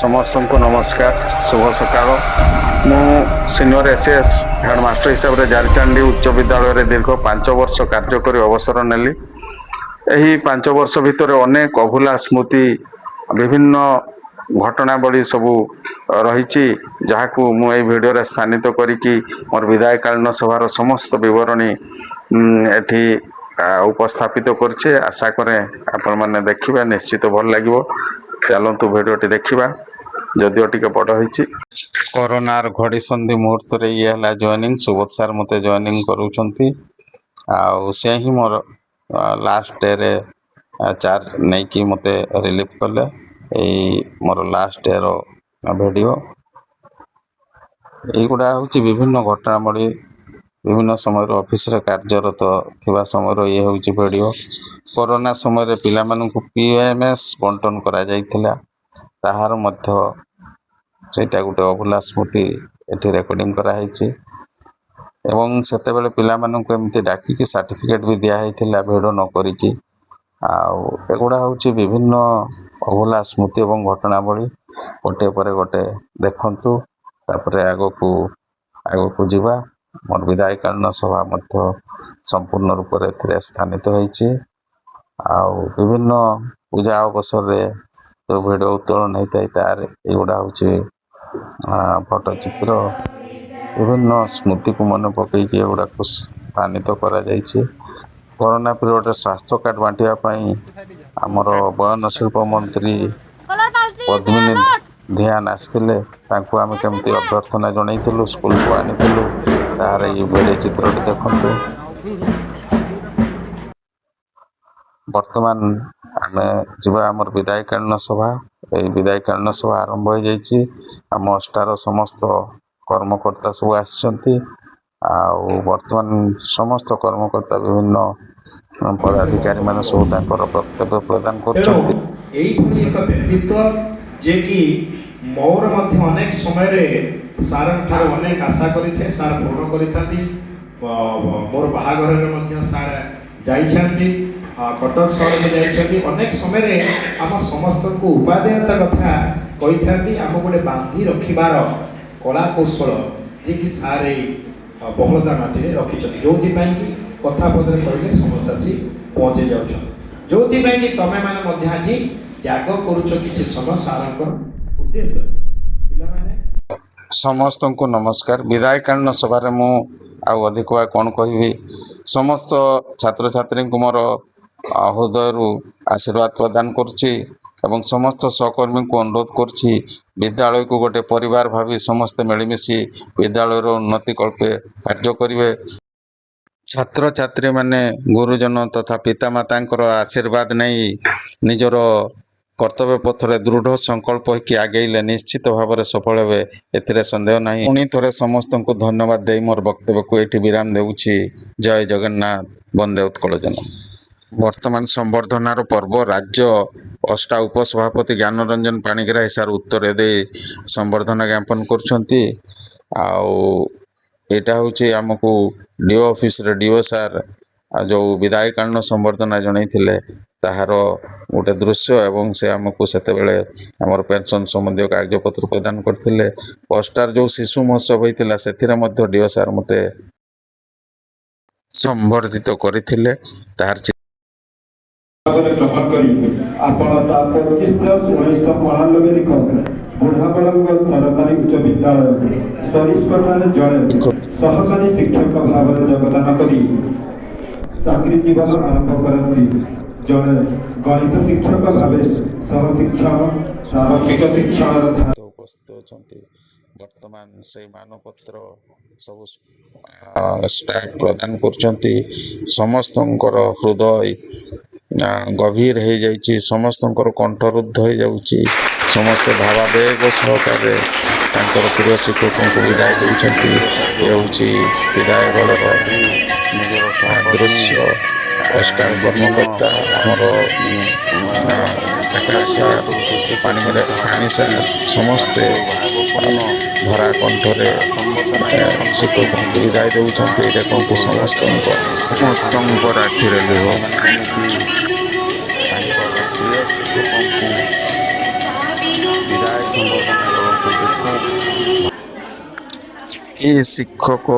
ସମସ୍ତଙ୍କୁ ନମସ୍କାର, ଶୁଭ ସକାଳ। ମୁଁ ସିନିୟର ଏସ୍ଏସ୍ ହେଡ଼ମାଷ୍ଟର ହିସାବରେ ଜାରିଚାଣ୍ଡି ଉଚ୍ଚ ବିଦ୍ୟାଳୟରେ ଦୀର୍ଘ 5 ବର୍ଷ କାର୍ଯ୍ୟ କରି ଅବସର ନେଲି। ଏହି 5 ବର୍ଷ ଭିତରେ ଅନେକ ଅଭୁଲା ସ୍ମୃତି, ବିଭିନ୍ନ ଘଟଣାବଳୀ ସବୁ ରହିଛି, ଯାହାକୁ ମୁଁ ଏହି ଭିଡ଼ିଓରେ ସ୍ଥାନିତ କରିକି ମୋର ବିଦାୟକାଳୀନ ସଭାର ସମସ୍ତ ବିବରଣୀ ଏଠି ଉପସ୍ଥାପିତ କରିଛି। ଆଶା କରେ ଆପଣମାନେ ଦେଖିବେ, ନିଶ୍ଚିତ ଭଲ ଲାଗିବ। ଚାଲନ୍ତୁ ଭିଡ଼ିଓଟି ଦେଖିବା, ଯଦିଓ ଟିକେ ବଡ଼ ହେଇଛି। କରୋନାର ଘଡ଼ି ସନ୍ଧି ମୁହୂର୍ତ୍ତରେ ଇଏ ହେଲା ଜଏନିଂ। ସୁବୋଧ ସାର୍ ମୋତେ ଜଏନିଂ କରୁଛନ୍ତି, ଆଉ ସେ ହିଁ ମୋର ଲାଷ୍ଟ ଡେରେ ଚାର୍ଜ ନେଇକି ମୋତେ ରିଲିଫ୍ କଲେ। ଏଇ ମୋର ଲାଷ୍ଟ ଡେର ଭିଡ଼ିଓ। ଏଇଗୁଡ଼ା ହେଉଛି ବିଭିନ୍ନ ଘଟଣାବଳୀ, ବିଭିନ୍ନ ସମୟରେ ଅଫିସରେ କାର୍ଯ୍ୟରତ ଥିବା ସମୟର ଇଏ ହେଉଛି ଭିଡ଼ିଓ। କରୋନା ସମୟରେ ପିଲାମାନଙ୍କୁ PMS ବଣ୍ଟନ କରାଯାଇଥିଲା, ତାହାର ମଧ୍ୟ ସେଇଟା ଗୋଟେ ଅଭୁଲା ସ୍ମୃତି ଏଠି ରେକର୍ଡ଼ିଂ କରାହେଇଛି। ଏବଂ ସେତେବେଳେ ପିଲାମାନଙ୍କୁ ଏମିତି ଡାକିକି ସାର୍ଟିଫିକେଟ୍ ବି ଦିଆହେଇଥିଲା ଭିଡ଼ ନ କରିକି। ଆଉ ଏଗୁଡ଼ା ହେଉଛି ବିଭିନ୍ନ ଅଭୁଲା ସ୍ମୃତି ଏବଂ ଘଟଣାବଳୀ। ଗୋଟିଏ ପରେ ଗୋଟେ ଦେଖନ୍ତୁ, ତାପରେ ଆଗକୁ ଯିବା। ମୋର ବିଦାୟକାଳୀନ ସଭା ମଧ୍ୟ ସମ୍ପୂର୍ଣ୍ଣ ରୂପରେ ଏଥିରେ ସ୍ଥାନିତ ହୋଇଛି। ଆଉ ବିଭିନ୍ନ ପୂଜା ଅବସରରେ ଯେଉଁ ଭିଡ଼ିଓ ଉତ୍ତୋଳନ ହୋଇଥାଏ, ତାର ଏଗୁଡ଼ା ହେଉଛି ଫଟୋଚିତ୍ର। ବିଭିନ୍ନ ସ୍ମୃତିକୁ ମନେ ପକାଇକି ଏଗୁଡ଼ାକୁ ସ୍ଥାନିତ କରାଯାଇଛି। କରୋନା ପିରିୟଡ଼ରେ ସ୍ୱାସ୍ଥ୍ୟ କାର୍ଡ଼ ବାଣ୍ଟିବା ପାଇଁ ଆମର ବୟନ ଶିଳ୍ପ ମନ୍ତ୍ରୀ ପଦ୍ମିନୀ ଧ୍ୟାନ ଆସିଥିଲେ। ତାଙ୍କୁ ଆମେ କେମିତି ଅଭ୍ୟର୍ଥନା ଜଣାଇଥିଲୁ, ସ୍କୁଲକୁ ଆଣିଥିଲୁ, ତାହାର ଏଇ ଭିଡ଼ିଓ ଚିତ୍ରଟି ଦେଖନ୍ତୁ। ବର୍ତ୍ତମାନ ଆମେ ଯିବା ଆମର ବିଦାୟକାଳୀନ ସଭା। ଏହି ବିଦାୟକାଳୀନ ସଭା ଆରମ୍ଭ ହୋଇଯାଇଛି। ଆମ ଅଷ୍ଟାର ସମସ୍ତ କର୍ମକର୍ତ୍ତା ସବୁ ଆସିଛନ୍ତି। ଆଉ ବର୍ତ୍ତମାନ ସମସ୍ତ କର୍ମକର୍ତ୍ତା ବିଭିନ୍ନ ପଦାଧିକାରୀମାନେ ସବୁ ତାଙ୍କର ବକ୍ତବ୍ୟ ପ୍ରଦାନ କରୁଛନ୍ତି। ଏଇଭଳି ଏକ ବ୍ୟକ୍ତିତ୍ୱ ଯିଏକି ମୋର ମଧ୍ୟ ଅନେକ ସମୟରେ ସାର୍ଙ୍କ ଠାରୁ ଅନେକ ଆଶା କରିଥାଏ, ସାର୍ ପୂରଣ କରିଥାନ୍ତି। ମୋର ବାହାଘରରେ ମଧ୍ୟ ସାର୍ ଯାଇଛନ୍ତି, କଟକ ସହରରେ ଯାଇଛନ୍ତି। ଅନେକ ସମୟରେ ଆମ ସମସ୍ତଙ୍କୁ ଉପାଦେୟତା କଥା କହିଥାନ୍ତି। ଆମକୁ ଗୋଟେ ବାନ୍ଧି ରଖିବାର କଳା କୌଶଳ ଯିଏକି ସାର୍ ଏଇ ବହଳଦା ମାଟିରେ ରଖିଛନ୍ତି, ଯେଉଁଥିପାଇଁ କି କଥା ପଦରେ କହିଲେ ସମସ୍ତେ ଆସି ପହଞ୍ଚି ଯାଉଛନ୍ତି। ଯେଉଁଥିପାଇଁ କି ତମେ ମାନେ ମଧ୍ୟ ଆଜି ତ୍ୟାଗ କରୁଛ କିଛି ସମୟ ସାର୍ଙ୍କର ଉଦ୍ଦେଶ୍ୟ। ପିଲାମାନେ ସମସ୍ତଙ୍କୁ ନମସ୍କାର। ବିଦାୟକାଳୀନ ସଭାରେ ମୁଁ ଆଉ ଅଧିକ କ'ଣ କହିବି, ସମସ୍ତ ଛାତ୍ରଛାତ୍ରୀଙ୍କୁ ମୋର ହୃଦୟରୁ ଆଶୀର୍ବାଦ ପ୍ରଦାନ କରୁଛି ଏବଂ ସମସ୍ତ ସହକର୍ମୀଙ୍କୁ ଅନୁରୋଧ କରୁଛି, ବିଦ୍ୟାଳୟକୁ ଗୋଟେ ପରିବାର ଭାବି ସମସ୍ତେ ମିଳିମିଶି ବିଦ୍ୟାଳୟର ଉନ୍ନତି କଳ୍ପେ କାର୍ଯ୍ୟ କରିବେ। ଛାତ୍ରଛାତ୍ରୀମାନେ ଗୁରୁଜନ ତଥା ପିତାମାତାଙ୍କର ଆଶୀର୍ବାଦ ନେଇ ନିଜର କର୍ତ୍ତବ୍ୟ ପଥରେ ଦୃଢ଼ ସଂକଳ୍ପ ହୋଇକି ଆଗେଇଲେ ନିଶ୍ଚିତ ଭାବରେ ସଫଳ ହେବେ, ଏଥିରେ ସନ୍ଦେହ ନାହିଁ। ପୁଣି ଥରେ ସମସ୍ତଙ୍କୁ ଧନ୍ୟବାଦ ଦେଇ ମୋର ବକ୍ତବ୍ୟକୁ ଏଇଠି ବିରାମ ଦେଉଛି। ଜୟ ଜଗନ୍ନାଥ, ବନ୍ଦେ ଉତ୍କଳ ଜନନୀ। ବର୍ତ୍ତମାନ ସମ୍ବର୍ଦ୍ଧନାର ପର୍ବ। ରାଜ୍ୟ ଅଷ୍ଟା ଉପସଭାପତି ଜ୍ଞାନରଞ୍ଜନ ପାଣିଗ୍ରାହୀ ସାର୍ ଉତ୍ତର ଦେଇ ସମ୍ବର୍ଦ୍ଧନା ଜ୍ଞାପନ କରୁଛନ୍ତି। ଆଉ ଏଇଟା ହେଉଛି ଆମକୁ DO ଅଫିସରେ DO ସାର୍ ଯେଉଁ ବିଦାୟକାଳୀନ ସମ୍ବର୍ଦ୍ଧନା ଜଣାଇଥିଲେ ତାହାର ଗୋଟେ ଦୃଶ୍ୟ, ଏବଂ ସେ ଆମକୁ ସେତେବେଳେ ଆମର ପେନ୍ସନ୍ ସମ୍ବନ୍ଧୀୟ କାଗଜପତ୍ର ପ୍ରଦାନ କରିଥିଲେ। ଅଷ୍ଟାର ଯେଉଁ ଶିଶୁ ମହୋତ୍ସବ ହୋଇଥିଲା ସେଥିରେ ମଧ୍ୟ DO ସାର୍ ମୋତେ ସମ୍ବର୍ଦ୍ଧିତ କରିଥିଲେ। ତାହାର ଗ୍ରହଣ କରି ଆପଣ ତା 25+1992 ନିକଟରେ ବୁଢ଼ାବଳଙ୍ଗ ସରକାରୀ ଉଚ୍ଚ ବିଦ୍ୟାଳୟରେ ସରିଷ୍କତାରେ ଜଣେ ସହକାରୀ ଶିକ୍ଷକ ଭାବରେ ଯୋଗଦାନ କରି ଚାକିରି ଜୀବନ ଆରମ୍ଭ କରନ୍ତି। ଜଣେ ଗଣିତ ଶିକ୍ଷକ ଭାବେ ସହଶିକ୍ଷଣ ପ୍ରାରମ୍ଭିକ ଶିକ୍ଷଣର ଉପସ୍ଥିତ ଅଛନ୍ତି। ବର୍ତ୍ତମାନ ସେଇ ମାନପତ୍ର ସବୁ ଷ୍ଟାଫ୍ ପ୍ରଦାନ କରୁଛନ୍ତି। ସମସ୍ତଙ୍କର ହୃଦୟ ଗଭୀର ହେଇଯାଇଛି, ସମସ୍ତଙ୍କର କଣ୍ଠରୁଦ୍ଧ ହେଇଯାଉଛି। ସମସ୍ତେ ଭାବାବେଗ ସହକାରେ ତାଙ୍କର ପ୍ରିୟ ଶିକ୍ଷକଙ୍କୁ ବିଦାୟ ଦେଉଛନ୍ତି। ଏ ହେଉଛି ବିଦାୟ ବେଳର ଦୃଶ୍ୟ। ଅଷ୍ଟାର କର୍ମକର୍ତ୍ତା ଆମର ଆକାଶ ସାର୍, ପାଣି ସାର୍ ସମସ୍ତେ ଭରା କଣ୍ଠରେ ଶିକ୍ଷକଙ୍କୁ ବିଦାୟ ଦେଉଛନ୍ତି। ଦେଖନ୍ତୁ ସମସ୍ତଙ୍କର ଆଖିରେ ଲୁହ। ତାଙ୍କର ପ୍ରିୟ ଶିକ୍ଷକଙ୍କୁ ବିଦାୟ କି ଶିକ୍ଷକ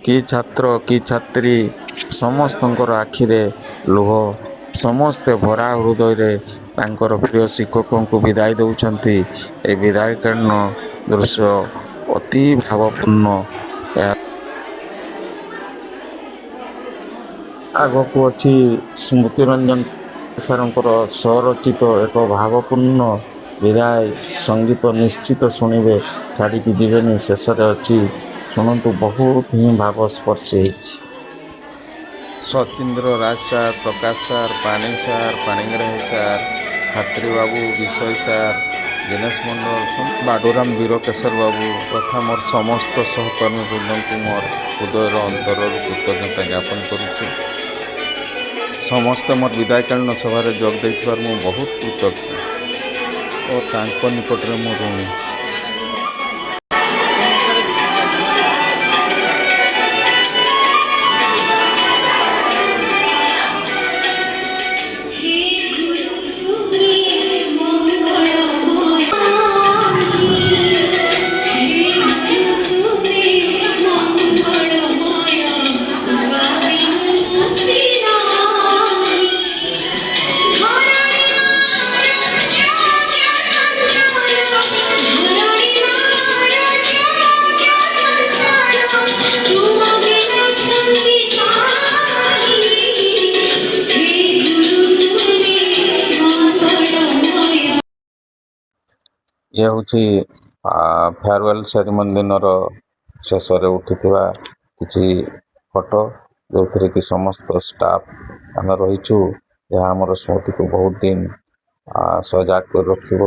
କି ଛାତ୍ର କି ଛାତ୍ରୀ ସମସ୍ତଙ୍କର ଆଖିରେ ଲୁହ, ସମସ୍ତେ ଭରା ହୃଦୟରେ ତାଙ୍କର ପ୍ରିୟ ଶିକ୍ଷକଙ୍କୁ ବିଦାୟ ଦେଉଛନ୍ତି। ଏ ବିଦାୟକାଳୀନ ଦୃଶ୍ୟ ଅତି ଭାବପୂର୍ଣ୍ଣ। ଏହା ଆଗକୁ ଅଛି ସ୍ମୃତିରଞ୍ଜନ ସାରଙ୍କର ସ୍ୱରଚିତ ଏକ ଭାବପୂର୍ଣ୍ଣ ବିଦାୟ ସଙ୍ଗୀତ। ନିଶ୍ଚିତ ଶୁଣିବେ, ଛାଡ଼ିକି ଯିବେନି। ଶେଷରେ ଅଛି, ଶୁଣନ୍ତୁ, ବହୁତ ହିଁ ଭାବସ୍ପର୍ଶୀ ହେଇଛି। ସତୀନ୍ଦ୍ର ରାଜ ସାର୍, ପ୍ରକାଶ ସାର୍, ପାଣି ସାର୍, ପାଣିଗ୍ରାହୀ ସାର୍, ଖାତ୍ରୀ ବାବୁ, ବିଷୟ ସାର୍, ଦିନେଶ ମଣ୍ଡଳ, ବାଡୁରାମ ବୀରକେଶର ବାବୁ ତଥା ମୋର ସମସ୍ତ ସହକର୍ମୀ ବୃନ୍ଦଙ୍କୁ ମୋର ହୃଦୟର ଅନ୍ତରରୁ କୃତଜ୍ଞତା ଜ୍ଞାପନ କରୁଛି। ସମସ୍ତେ ମୋର ବିଦାୟକାଳୀନ ସଭାରେ ଯୋଗ ଦେଇଥିବାରୁ ମୁଁ ବହୁତ କୃତଜ୍ଞ ଓ ତାଙ୍କ ନିକଟରେ ମୁଁ ଋଣୀ। ଇଏ ହେଉଛି ଫେୟାରୱେଲ୍ ସେରିମନି ଦିନର ଶେଷରେ ଉଠିଥିବା କିଛି ଫଟୋ, ଯେଉଁଥିରେ କି ସମସ୍ତ ଷ୍ଟାଫ୍ ଆମେ ରହିଛୁ। ଏହା ଆମର ସ୍ମୃତିକୁ ବହୁତ ଦିନ ସଜାଗ କରି ରଖିବ।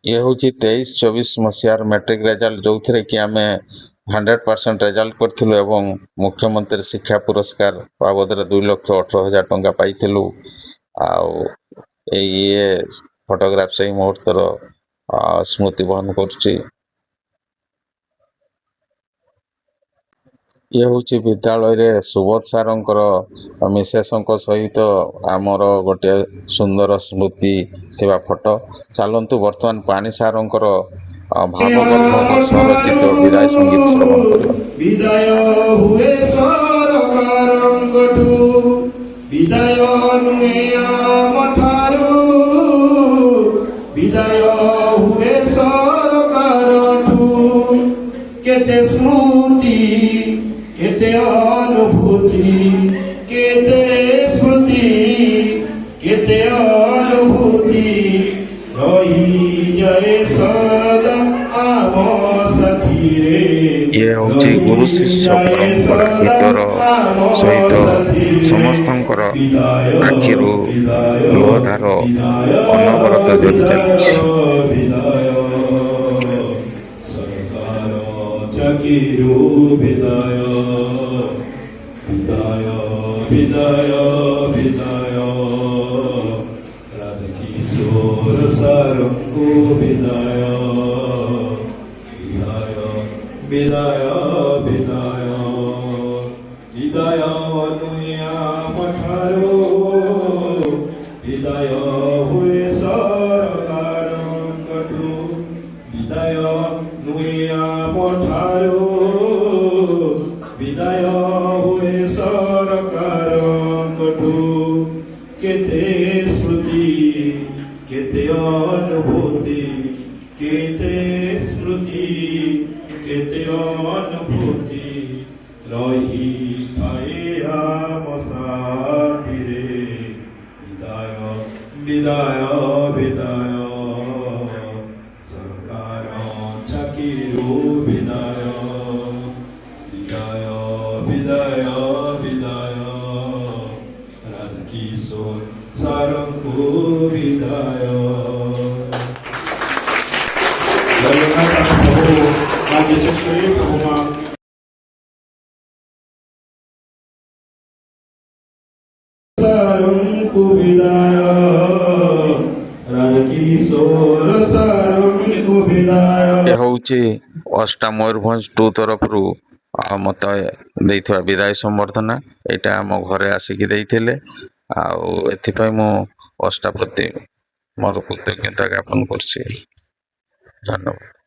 ଇଏ ହେଉଛି 23-24 ମସିହାର ମ୍ୟାଟ୍ରିକ୍ ରେଜଲ୍ଟ, ଯେଉଁଥିରେ କି ଆମେ 100% ରେଜଲ୍ଟ କରିଥିଲୁ ଏବଂ ମୁଖ୍ୟମନ୍ତ୍ରୀ ଶିକ୍ଷା ପୁରସ୍କାର ବାବଦରେ 2,18,000 ଟଙ୍କା ପାଇଥିଲୁ। ଆଉ ଇଏ ଫଟୋଗ୍ରାଫ ସେଇ ମୁହୂର୍ତ୍ତର ସ୍ମୃତି ବହନ କରୁଛି। ଇଏ ହେଉଛି ବିଦ୍ୟାଳୟରେ ସୁବୋଧ ସାରଙ୍କର ମିସେସଙ୍କ ସହିତ ଆମର ଗୋଟିଏ ସୁନ୍ଦର ସ୍ମୃତି ଥିବା ଫଟୋ। ଚାଲନ୍ତୁ ବର୍ତ୍ତମାନ ପାଣି ସାରଙ୍କର ଭାବଗର୍ଭକ ସ୍ୱରଚିତ ବିଦାୟ ସଙ୍ଗୀତ ଶ୍ରବଣ କରିବା। ବିଦାୟ ହୁଏ ସରକାରଙ୍କଠୁ, ବିଦାୟ ନୁହେଁ ଆମଠାରୁ, ବିଦାୟ ହୁଏ ସରକାରଠୁ। କେତେ ସ୍ମୃତି, କେତେ ଅନୁଭୂତି, କେତେ ସ୍ମୃତି, କେତେ ଅନୁଭୂତି ରହିଯାଏ ସଦା ଆମ ସାଥିରେ। ଇଏ ହେଉଛି ଗୁରୁ ଶିଷ୍ୟ ପରମ୍ପରା ଗୀତର ସହିତ ସମସ୍ତଙ୍କର ଆଖିରୁ ଲୁହଧାର ଅନବରତ ଝରି ଚାଲିଛି। ସରକାର ଚାକିରୁ ବିଦାୟ, ବିଦାୟ, ବିଦାୟ, ବିଦାୟ। ରାଜକିଶୋର ସାରଙ୍କୁ ବିଦାୟ, ବିଦାୟ, ବିଦାୟ, ବିଦାୟ। ବିଦାୟ ନୁହେଁ ଆମଠାରୁ, ବିଦାୟ ହୁଏ ସରକାରଙ୍କଠୁ, ବିଦାୟ ନୁହେଁ ଆମଠାରୁ, ବିଦାୟ ହୁଏ ସରକାରଙ୍କଠୁ। କେତେ ସ୍ମୃତି, କେତେ ଅନୁଭୂତି, କେତେ ସ୍ମୃତି, କେତେ ଅନୁଭୂତି ରହିଥାଏ ଆମ ସାଥିରେ। ବିଦାୟ, ବିଦାୟ, ବିଦାୟ। ସରକାର ଚାକିରୁ ବିଦାୟ, ବିଦାୟ, ବିଦାୟ, ବିଦାୟ। ରାଜକିଶୋର ସାରଙ୍କୁ ବିଦାୟ। ଜଗନ୍ନାଥ ପ୍ରଭୁ ରାଜେଶ୍ୱରୀ ପ୍ରଭୁ ମା ସାରଙ୍କୁ ବିଦାୟ, ରାଜକିଶୋର ସାରଙ୍କୁ ବିଦାୟ। ଏ ହେଉଛି ଅଷ୍ଟା ମୟୂରଭଞ୍ଜ 2 ତରଫରୁ ମୋତେ ଦେଇଥିବା ବିଦାୟ ସମ୍ବର୍ଦ୍ଧନା। ଏଇଟା ଆମ ଘରେ ଆସିକି ଦେଇଥିଲେ। ଆଉ ଏଥିପାଇଁ ମୁଁ ଅଷ୍ଟା ପ୍ରତି ମୋର କୃତଜ୍ଞତା ଜ୍ଞାପନ କରୁଛି। ଧନ୍ୟବାଦ।